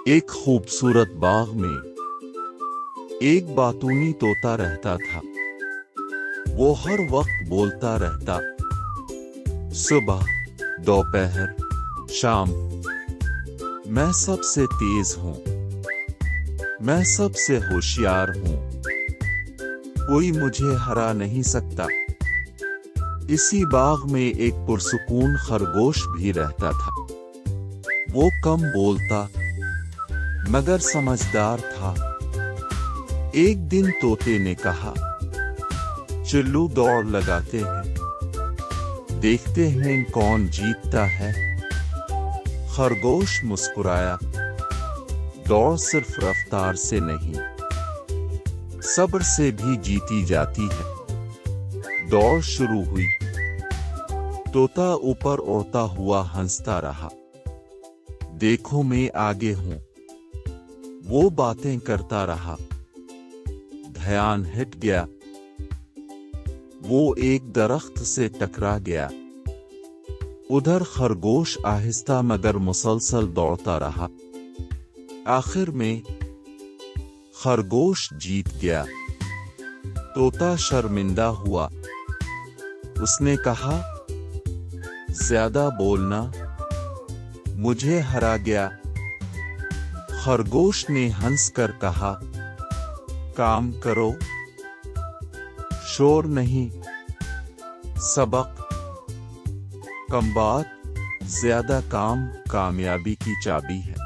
एक खूबसूरत बाग में एक बातूनी तोता रहता था। वो हर वक्त बोलता रहता, सुबह, दोपहर, शाम, मैं सबसे तेज हूं, मैं सबसे होशियार हूं, कोई मुझे हरा नहीं सकता। इसी बाग में एक पुरसुकून खरगोश भी रहता था। वो कम बोलता मगर समझदार था। एक दिन तोते ने कहा, चलो दौड़ लगाते हैं, देखते हैं कौन जीतता है। खरगोश मुस्कुराया, दौड़ सिर्फ रफ्तार से नहीं, सब्र से भी जीती जाती है। दौड़ शुरू हुई। तोता ऊपर उड़ता हुआ हंसता रहा, देखो मैं आगे हूं। वो बातें करता रहा, ध्यान हट गया। वो एक दरख्त से टकरा गया। उधर खरगोश आहिस्ता मगर मुसलसल दौड़ता रहा। आखिर में खरगोश जीत गया। तोता शर्मिंदा हुआ। उसने कहा, ज्यादा बोलना, मुझे हरा गया। खरगोश ने हंसकर कहा, काम करो, शोर नहीं, सबक, कम बात, ज्यादा काम कामयाबी की चाबी है।